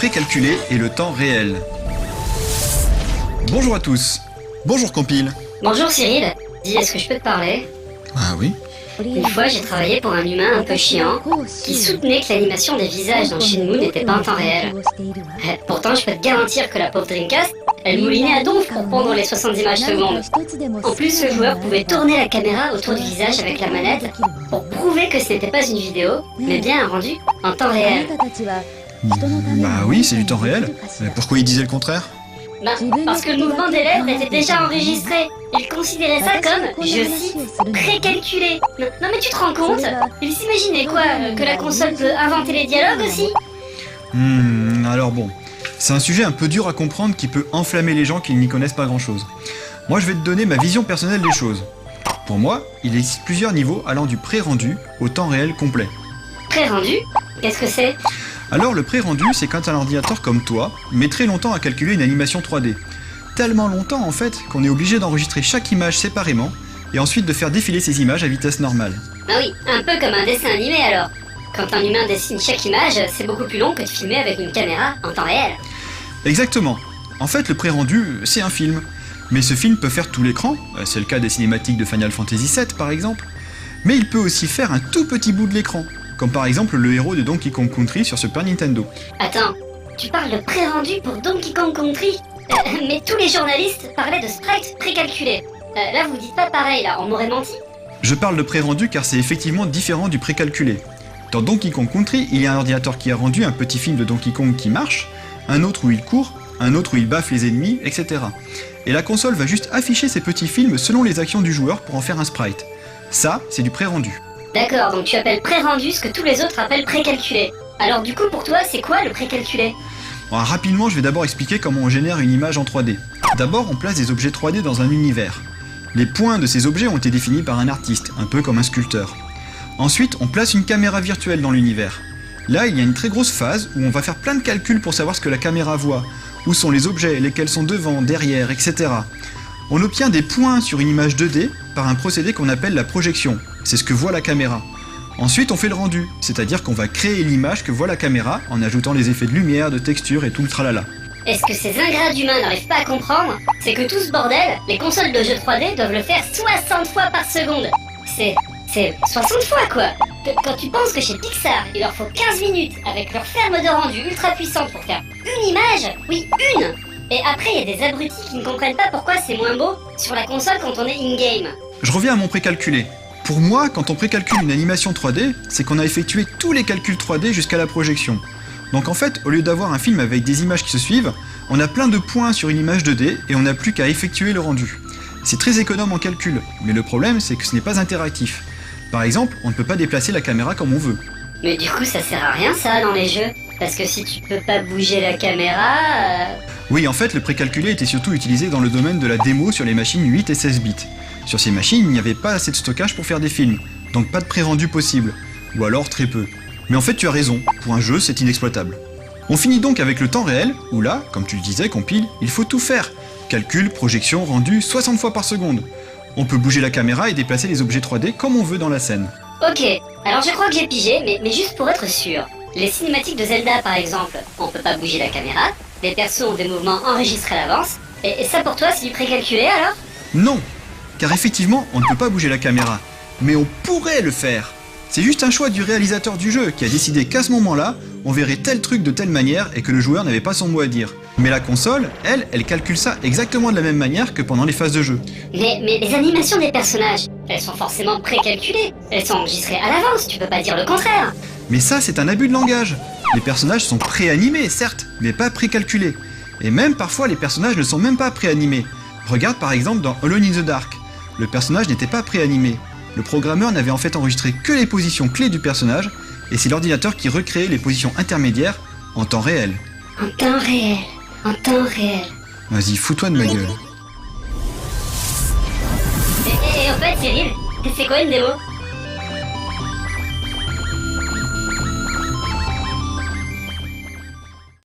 précalculé et le temps réel. Bonjour à tous. Bonjour Compile. Bonjour Cyril. Dis, est-ce que je peux te parler? Ah oui? Une fois, j'ai travaillé pour un humain un peu chiant qui soutenait que l'animation des visages dans Shenmue n'était pas en temps réel. Pourtant, je peux te garantir que la pauvre Dreamcast, elle moulinait à donf pour pondre les 60 images secondes. En plus, le joueur pouvait tourner la caméra autour du visage avec la manette pour prouver que ce n'était pas une vidéo, mais bien un rendu en temps réel. Bah oui, c'est du temps réel. Mais pourquoi il disait le contraire? Bah, parce que le mouvement des lèvres était déjà enregistré. Il considérait ça comme, je cite, précalculé. Non mais tu te rends compte? Il s'imaginait quoi? Que la console peut inventer les dialogues aussi? Alors bon, c'est un sujet un peu dur à comprendre qui peut enflammer les gens qui n'y connaissent pas grand-chose. Moi je vais te donner ma vision personnelle des choses. Pour moi, il existe plusieurs niveaux allant du pré-rendu au temps réel complet. Pré-rendu? Qu'est-ce que c'est? Alors le pré-rendu, c'est quand un ordinateur comme toi met très longtemps à calculer une animation 3D. Tellement longtemps en fait qu'on est obligé d'enregistrer chaque image séparément et ensuite de faire défiler ces images à vitesse normale. Ah oui, un peu comme un dessin animé alors. Quand un humain dessine chaque image, c'est beaucoup plus long que de filmer avec une caméra en temps réel. Exactement. En fait, le pré-rendu, c'est un film. Mais ce film peut faire tout l'écran, c'est le cas des cinématiques de Final Fantasy VII par exemple, mais il peut aussi faire un tout petit bout de l'écran, comme par exemple le héros de Donkey Kong Country sur Super Nintendo. Attends, tu parles de pré-rendu pour Donkey Kong Country? Mais tous les journalistes parlaient de sprites précalculés. Là vous dites pas pareil là, on m'aurait menti. Je parle de pré-rendu car c'est effectivement différent du précalculé. Dans Donkey Kong Country, il y a un ordinateur qui a rendu un petit film de Donkey Kong qui marche, un autre où il court, un autre où il baffe les ennemis, etc. Et la console va juste afficher ces petits films selon les actions du joueur pour en faire un sprite. Ça, c'est du pré-rendu. D'accord, donc tu appelles pré-rendu ce que tous les autres appellent précalculé. Alors du coup pour toi, c'est quoi le précalculé? Alors, rapidement, je vais d'abord expliquer comment on génère une image en 3D. D'abord, on place des objets 3D dans un univers. Les points de ces objets ont été définis par un artiste, un peu comme un sculpteur. Ensuite, on place une caméra virtuelle dans l'univers. Là, il y a une très grosse phase où on va faire plein de calculs pour savoir ce que la caméra voit, où sont les objets, lesquels sont devant, derrière, etc. On obtient des points sur une image 2D par un procédé qu'on appelle la projection. C'est ce que voit la caméra. Ensuite, on fait le rendu, c'est-à-dire qu'on va créer l'image que voit la caméra en ajoutant les effets de lumière, de texture et tout le tralala. Et ce que ces ingrats d'humains n'arrivent pas à comprendre, c'est que tout ce bordel, les consoles de jeux 3D doivent le faire 60 fois par seconde. C'est 60 fois quoi. Quand tu penses que chez Pixar, il leur faut 15 minutes avec leur ferme de rendu ultra puissante pour faire une image, oui une. Et après il y a des abrutis qui ne comprennent pas pourquoi c'est moins beau sur la console quand on est in-game. Je reviens à mon précalculé. Pour moi, quand on précalcule une animation 3D, c'est qu'on a effectué tous les calculs 3D jusqu'à la projection. Donc en fait, au lieu d'avoir un film avec des images qui se suivent, on a plein de points sur une image 2D et on n'a plus qu'à effectuer le rendu. C'est très économe en calcul, mais le problème c'est que ce n'est pas interactif. Par exemple, on ne peut pas déplacer la caméra comme on veut. Mais du coup ça sert à rien ça dans les jeux, parce que si tu peux pas bouger la caméra... Oui, en fait, le précalculé était surtout utilisé dans le domaine de la démo sur les machines 8 et 16 bits. Sur ces machines, il n'y avait pas assez de stockage pour faire des films, donc pas de pré-rendu possible, ou alors très peu. Mais en fait, tu as raison, pour un jeu, c'est inexploitable. On finit donc avec le temps réel, où là, comme tu le disais, Compile, il faut tout faire. Calcul, projection, rendu, 60 fois par seconde. On peut bouger la caméra et déplacer les objets 3D comme on veut dans la scène. Ok, alors je crois que j'ai pigé, mais juste pour être sûr. Les cinématiques de Zelda par exemple, on peut pas bouger la caméra, les persos ont des mouvements enregistrés à l'avance, et ça pour toi c'est du précalculé alors? Non, car effectivement, on ne peut pas bouger la caméra, mais on pourrait le faire. C'est juste un choix du réalisateur du jeu qui a décidé qu'à ce moment-là, on verrait tel truc de telle manière et que le joueur n'avait pas son mot à dire. Mais la console, elle calcule ça exactement de la même manière que pendant les phases de jeu. Mais les animations des personnages, elles sont forcément précalculées, elles sont enregistrées à l'avance, tu peux pas dire le contraire. Mais ça, c'est un abus de langage. Les personnages sont préanimés, certes, mais pas précalculés. Et même parfois, les personnages ne sont même pas préanimés. Regarde par exemple dans Alone in the Dark. Le personnage n'était pas préanimé. Le programmeur n'avait en fait enregistré que les positions clés du personnage, et c'est l'ordinateur qui recréait les positions intermédiaires en temps réel. En temps réel, en temps réel. Vas-y, fous-toi de ma gueule. Et en fait, Cyril, c'est quoi une démo?